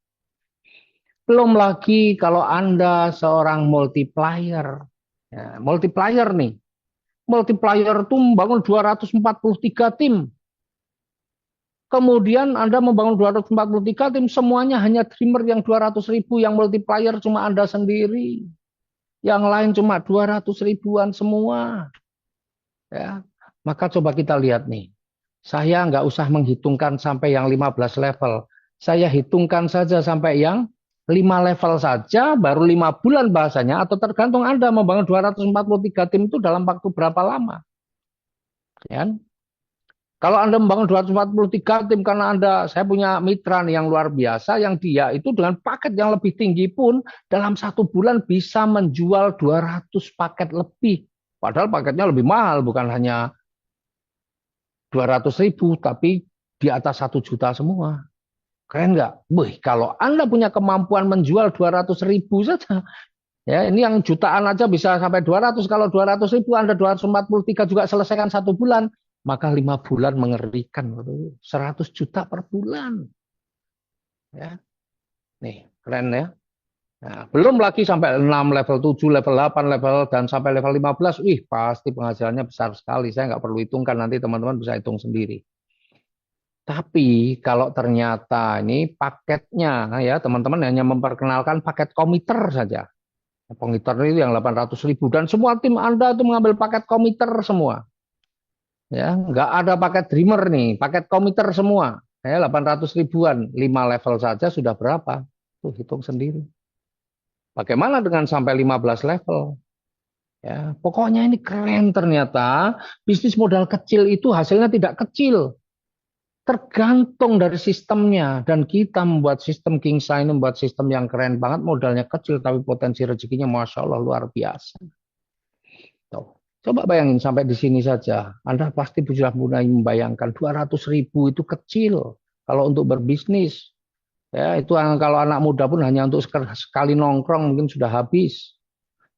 Belum lagi kalau Anda seorang multiplier. Ya, multiplier nih. Multiplier itu membangun 243 tim. Kemudian Anda membangun 243 tim, semuanya hanya dreamer yang 200 ribu, yang multiplier cuma Anda sendiri. Yang lain cuma 200 ribuan semua. Ya, maka coba kita lihat nih. Saya nggak usah menghitungkan sampai yang 15 level. Saya hitungkan saja sampai yang 5 level saja, baru 5 bulan bahasanya, atau tergantung Anda membangun 243 tim itu dalam waktu berapa lama. Ya. Kalau Anda membangun 243 tim karena saya punya mitra nih yang luar biasa, yang dia itu dengan paket yang lebih tinggi pun dalam 1 bulan bisa menjual 200 paket lebih. Padahal paketnya lebih mahal, bukan hanya 200 ribu, tapi di atas 1 juta semua. Keren nggak? Wih, kalau Anda punya kemampuan menjual 200 ribu saja, ya ini yang jutaan aja bisa sampai 200. Kalau 200 ribu Anda 243 juga selesaikan 1 bulan, maka 5 bulan mengerikan. 100 juta per bulan. Ya, nih keren ya. Nah, belum lagi sampai 6, level 7, level 8, level dan sampai level 15. Wih, pasti penghasilannya besar sekali. Saya nggak perlu hitungkan, nanti teman-teman bisa hitung sendiri. Tapi kalau ternyata ini paketnya ya teman-teman hanya memperkenalkan paket komiter saja. Komiter itu yang 800 ribu dan semua tim Anda itu mengambil paket komiter semua. Ya, nggak ada paket dreamer nih, paket komiter semua. Ya, 800 ribuan, 5 level saja sudah berapa? Tuh hitung sendiri. Bagaimana dengan sampai 15 level? Ya, pokoknya ini keren ternyata. Bisnis modal kecil itu hasilnya tidak kecil. Tergantung dari sistemnya, dan kita membuat sistem Kingsa ini membuat sistem yang keren banget, modalnya kecil tapi potensi rezekinya Masya Allah luar biasa. Tuh. Coba bayangin sampai di sini saja, Anda pasti sudah mulai membayangkan 200 ribu itu kecil kalau untuk berbisnis. Ya, itu kalau anak muda pun hanya untuk sekali nongkrong mungkin sudah habis.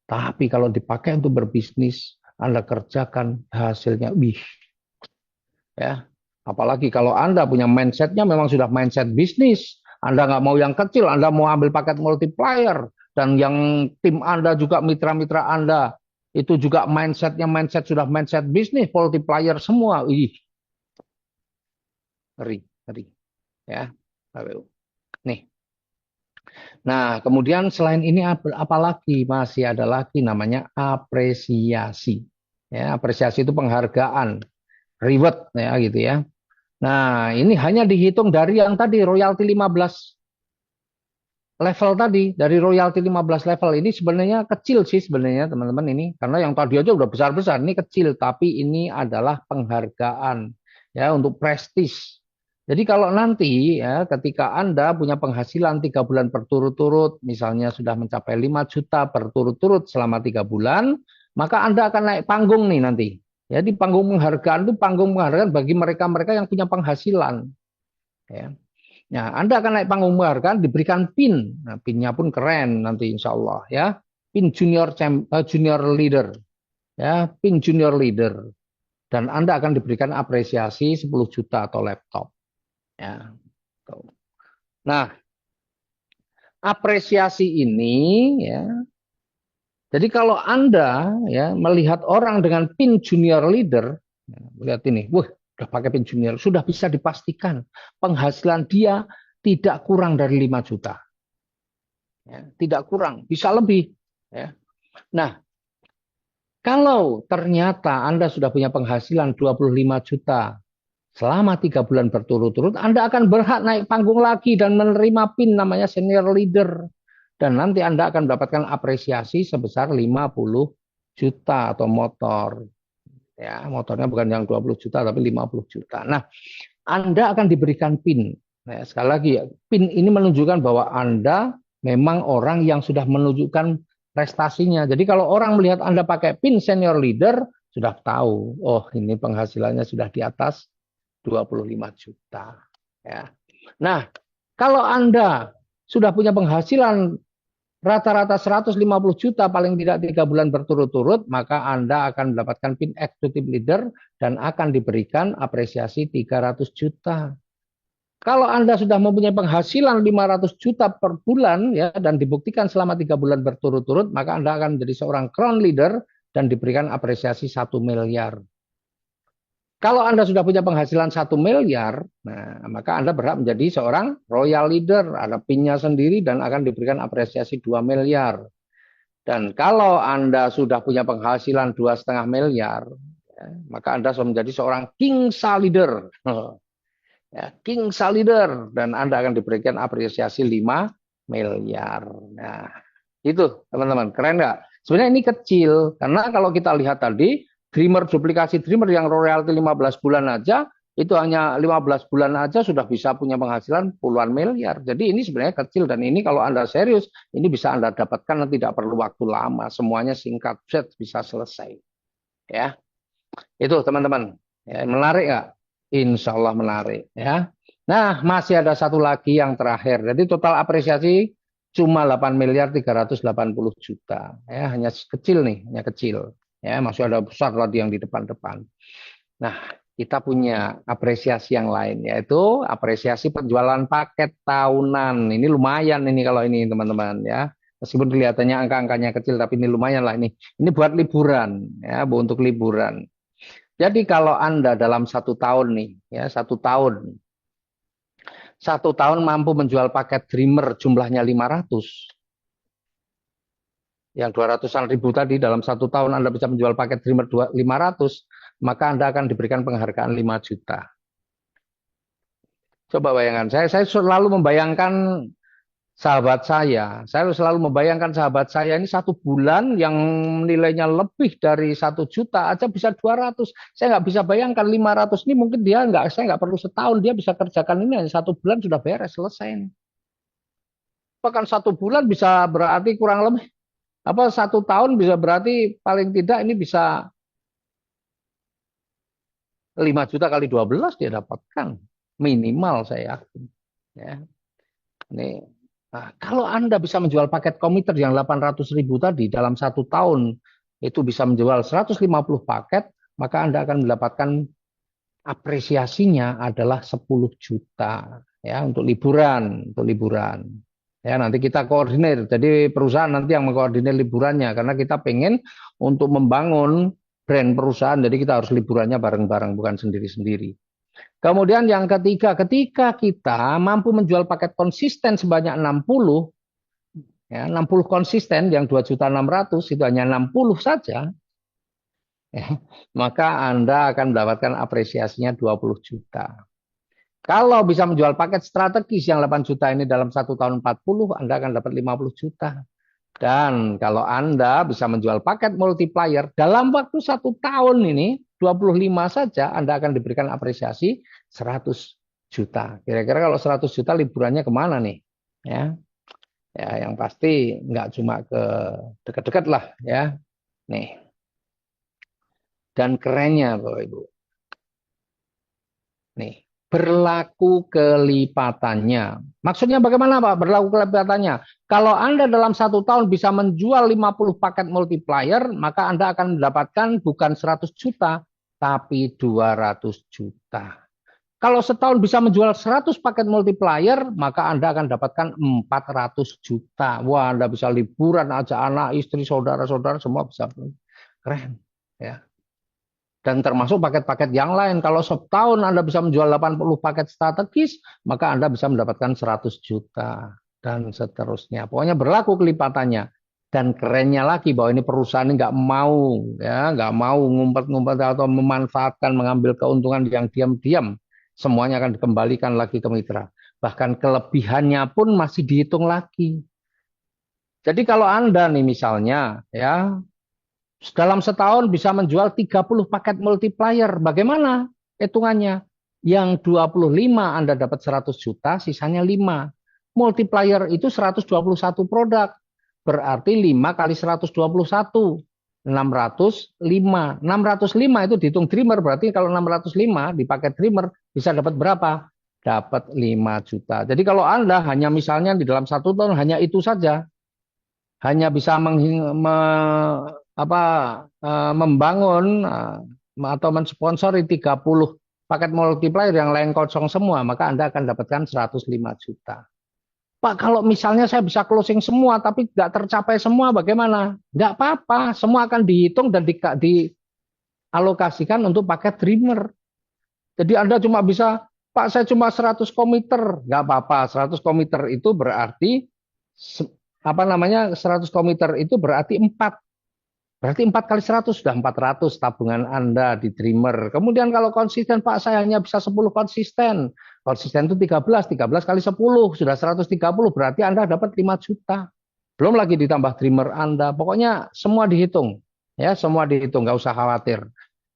Tapi kalau dipakai untuk berbisnis, Anda kerjakan hasilnya, wih, ya. Apalagi kalau Anda punya mindsetnya memang sudah mindset bisnis. Anda nggak mau yang kecil, Anda mau ambil paket multiplier. Dan yang tim Anda juga mitra-mitra Anda, itu juga mindsetnya sudah mindset bisnis, multiplier semua. Ih, ngeri, ngeri. Ya, nih. Nah, kemudian selain ini apa lagi? Masih ada lagi namanya apresiasi. Ya, apresiasi itu penghargaan, reward ya gitu ya. Nah, ini hanya dihitung dari yang tadi royalti 15 level tadi, dari royalti 15 level ini sebenarnya kecil sih sebenarnya teman-teman ini, karena yang tadi aja udah besar-besar, ini kecil tapi ini adalah penghargaan ya untuk prestis. Jadi kalau nanti ya ketika Anda punya penghasilan 3 bulan berturut-turut, misalnya sudah mencapai 5 juta berturut-turut selama 3 bulan, maka Anda akan naik panggung nih nanti. Jadi panggung penghargaan itu panggung penghargaan bagi mereka-mereka yang punya penghasilan. Ya. Nah, Anda akan naik panggung penghargaan diberikan pin. Nah, pinnya pun keren nanti insya Allah ya. Pin junior leader. Ya, pin junior leader. Dan Anda akan diberikan apresiasi 10 juta atau laptop. Ya. Nah, apresiasi ini ya. Jadi kalau Anda ya melihat orang dengan pin junior leader, ya, lihat ini, wah, udah pakai pin junior, sudah bisa dipastikan penghasilan dia tidak kurang dari 5 juta. Ya, tidak kurang, bisa lebih. Ya. Nah, kalau ternyata Anda sudah punya penghasilan 25 juta selama 3 bulan berturut-turut, Anda akan berhak naik panggung lagi dan menerima pin namanya senior leader. Dan nanti Anda akan mendapatkan apresiasi sebesar 50 juta atau motor. Ya, motornya bukan yang 20 juta tapi 50 juta. Nah, Anda akan diberikan PIN. Nah, sekali lagi, PIN ini menunjukkan bahwa Anda memang orang yang sudah menunjukkan prestasinya. Jadi kalau orang melihat Anda pakai PIN senior leader, sudah tahu, oh ini penghasilannya sudah di atas 25 juta. Ya. Nah, kalau Anda sudah punya penghasilan rata-rata 150 juta paling tidak 3 bulan berturut-turut, maka Anda akan mendapatkan PIN executive leader dan akan diberikan apresiasi 300 juta. Kalau Anda sudah mempunyai penghasilan 500 juta per bulan ya dan dibuktikan selama 3 bulan berturut-turut, maka Anda akan menjadi seorang crown leader dan diberikan apresiasi 1 miliar. Kalau Anda sudah punya penghasilan 1 miliar, nah, maka Anda berhak menjadi seorang royal leader, ada PIN-nya sendiri dan akan diberikan apresiasi 2 miliar. Dan kalau Anda sudah punya penghasilan 2,5 miliar, ya, maka Anda sudah menjadi seorang king leader. Ya, king leader dan Anda akan diberikan apresiasi 5 miliar. Nah, itu teman-teman, keren nggak? Sebenarnya ini kecil, karena kalau kita lihat tadi, Dreamer, duplikasi Dreamer yang royalti 15 bulan aja, itu hanya 15 bulan aja sudah bisa punya penghasilan puluhan miliar. Jadi ini sebenarnya kecil, dan ini kalau Anda serius, ini bisa Anda dapatkan dan tidak perlu waktu lama. Semuanya singkat, bisa selesai. Ya, itu teman-teman. Ya, menarik nggak? Insya Allah menarik. Ya. Nah, masih ada satu lagi yang terakhir. Jadi total apresiasi cuma 8 miliar 380 juta. Ya, hanya kecil nih, hanya kecil. Ya, masih ada besar tadi yang di depan-depan. Nah, kita punya apresiasi yang lain, yaitu apresiasi penjualan paket tahunan. Ini lumayan ini kalau ini teman-teman ya. Meskipun kelihatannya angka-angkanya kecil, tapi ini lumayan lah ini. Ini buat liburan, ya, untuk liburan. Jadi kalau Anda dalam 1 tahun nih, ya 1 tahun mampu menjual paket Dreamer jumlahnya 500, yang 200-an ribu tadi, dalam 1 tahun Anda bisa menjual paket Dreamer 500, maka Anda akan diberikan penghargaan 5 juta. Coba bayangkan, saya selalu membayangkan saya selalu membayangkan sahabat saya ini 1 bulan yang nilainya lebih dari 1 juta aja bisa 200. Saya nggak bisa bayangkan 500 ini mungkin saya nggak perlu setahun, dia bisa kerjakan ini hanya 1 bulan sudah beres, selesai. Bahkan 1 bulan bisa berarti kurang lebih 1 tahun bisa berarti paling tidak ini bisa 5 juta kali 12 dia dapatkan minimal, saya yakin. Ya. Ini, nah, kalau Anda bisa menjual paket komiter yang 800 ribu tadi dalam 1 tahun itu bisa menjual 150 paket, maka Anda akan mendapatkan apresiasinya adalah 10 juta ya untuk liburan, Ya, nanti kita koordinir. Jadi perusahaan nanti yang mengkoordinir liburannya karena kita pengen untuk membangun brand perusahaan. Jadi kita harus liburannya bareng-bareng, bukan sendiri-sendiri. Kemudian yang ketiga, ketika kita mampu menjual paket konsisten sebanyak 60, ya, 60 konsisten yang 2.600.000 itu hanya 60 saja, ya, maka Anda akan mendapatkan apresiasinya 20 juta. Kalau bisa menjual paket strategis yang 8 juta ini dalam 1 tahun 40, Anda akan dapat 50 juta. Dan kalau Anda bisa menjual paket multiplier dalam waktu 1 tahun ini, 25 saja, Anda akan diberikan apresiasi 100 juta. Kira-kira kalau 100 juta liburannya kemana nih? Ya, ya yang pasti nggak cuma ke dekat-dekat lah ya. Nih. Dan kerennya Bapak Ibu. Nih. Berlaku kelipatannya. Maksudnya bagaimana Pak berlaku kelipatannya? Kalau Anda dalam 1 tahun bisa menjual 50 paket multiplier, maka Anda akan mendapatkan bukan 100 juta, tapi 200 juta. Kalau setahun bisa menjual 100 paket multiplier, maka Anda akan dapatkan 400 juta. Wah, Anda bisa liburan aja, anak, istri, saudara-saudara, semua bisa. Keren. Ya. Dan termasuk paket-paket yang lain. Kalau setahun Anda bisa menjual 80 paket strategis, maka Anda bisa mendapatkan 100 juta. Dan seterusnya. Pokoknya berlaku kelipatannya. Dan kerennya lagi bahwa ini perusahaan ini nggak mau, ya, nggak mau ngumpet-ngumpet atau memanfaatkan, mengambil keuntungan yang diam-diam. Semuanya akan dikembalikan lagi ke mitra. Bahkan kelebihannya pun masih dihitung lagi. Jadi kalau Anda nih misalnya, ya, dalam setahun bisa menjual 30 paket multiplier. Bagaimana hitungannya? Yang 25 Anda dapat 100 juta, sisanya 5. Multiplier itu 121 produk. berarti 5 kali 121. 605. 605 itu dihitung Dreamer, berarti kalau 605 di paket Dreamer bisa dapat berapa? Dapat 5 juta. Jadi kalau Anda hanya misalnya di dalam 1 tahun hanya itu saja, hanya bisa membangun atau mensponsori 30 paket multiplier yang lain kosong semua, maka Anda akan dapatkan 105 juta. Pak, kalau misalnya saya bisa closing semua tapi nggak tercapai semua, bagaimana? Nggak apa-apa, semua akan dihitung dan dialokasikan untuk paket Dreamer. Jadi Anda cuma bisa, Pak, saya cuma 100 komiter, nggak apa-apa. 100 komiter itu berarti 100 komiter itu berarti 4. Berarti 4 kali 100 sudah 400 tabungan Anda di Dreamer. Kemudian kalau konsisten, Pak, saya hanya bisa 10 konsisten. Konsisten itu 13 kali 10 sudah 130, berarti Anda dapat 5 juta. Belum lagi ditambah Dreamer Anda. Pokoknya semua dihitung. Ya, semua dihitung, nggak usah khawatir.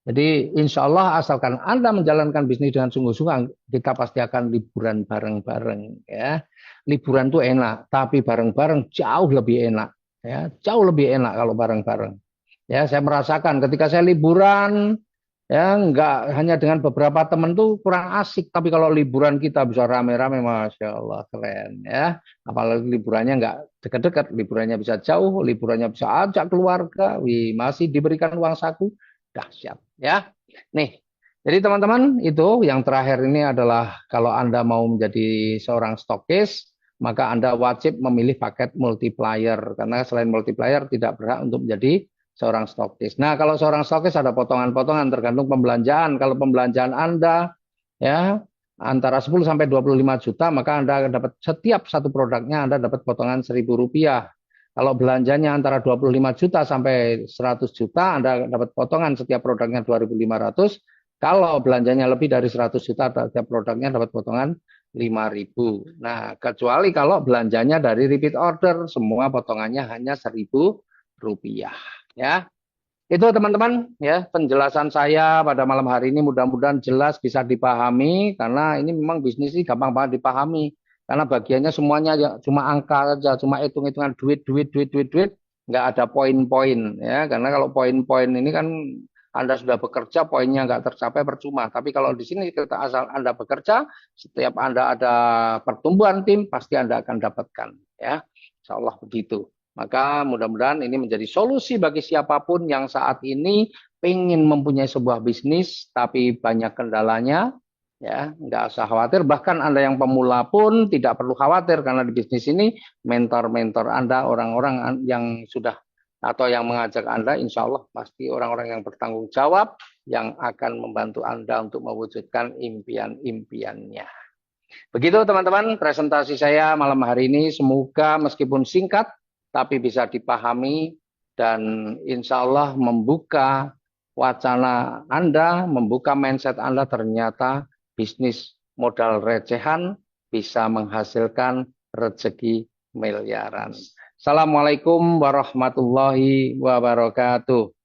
Jadi insya Allah asalkan Anda menjalankan bisnis dengan sungguh-sungguh, kita pasti akan liburan bareng-bareng. Ya, liburan itu enak, tapi bareng-bareng jauh lebih enak. Ya, jauh lebih enak kalau bareng-bareng. Ya, saya merasakan ketika saya liburan, ya nggak hanya dengan beberapa teman tuh kurang asik, tapi kalau liburan kita bisa rame-rame, masya Allah keren ya. Apalagi liburannya nggak dekat-dekat, liburannya bisa jauh, liburannya bisa ajak keluarga, wih, masih diberikan uang saku, dahsyat ya. Nih, jadi teman-teman itu yang terakhir ini adalah kalau Anda mau menjadi seorang stokis, maka Anda wajib memilih paket multiplier karena selain multiplier tidak berhak untuk menjadi seorang stokis. Nah, kalau seorang stokis ada potongan-potongan tergantung pembelanjaan. Kalau pembelanjaan Anda ya antara 10 sampai 25 juta, maka Anda dapat setiap satu produknya Anda dapat potongan Rp1.000. Kalau belanjanya antara 25 juta sampai 100 juta, Anda dapat potongan setiap produknya 2.500. Kalau belanjanya lebih dari 100 juta, setiap produknya dapat potongan 5.000. Nah, kecuali kalau belanjanya dari repeat order, semua potongannya hanya Rp1.000. Ya, itu teman-teman ya penjelasan saya pada malam hari ini mudah-mudahan jelas bisa dipahami karena ini memang bisnis ini gampang banget dipahami karena bagiannya semuanya ya, cuma angka saja, cuma hitung-hitungan duit, duit, duit, duit, duit, nggak ada poin-poin ya karena kalau poin-poin ini kan Anda sudah bekerja poinnya nggak tercapai percuma. Tapi kalau di sini kita asal Anda bekerja, setiap Anda ada pertumbuhan tim pasti Anda akan dapatkan ya. Insya Allah begitu. Maka mudah-mudahan ini menjadi solusi bagi siapapun yang saat ini ingin mempunyai sebuah bisnis tapi banyak kendalanya, ya nggak usah khawatir. Bahkan Anda yang pemula pun tidak perlu khawatir karena di bisnis ini mentor-mentor Anda, orang-orang yang sudah atau yang mengajak Anda, insya Allah pasti orang-orang yang bertanggung jawab yang akan membantu Anda untuk mewujudkan impian-impiannya. Begitu teman-teman presentasi saya malam hari ini. Semoga meskipun singkat, tapi bisa dipahami dan insya Allah membuka wacana Anda, membuka mindset Anda ternyata bisnis modal recehan bisa menghasilkan rezeki miliaran. Assalamualaikum warahmatullahi wabarakatuh.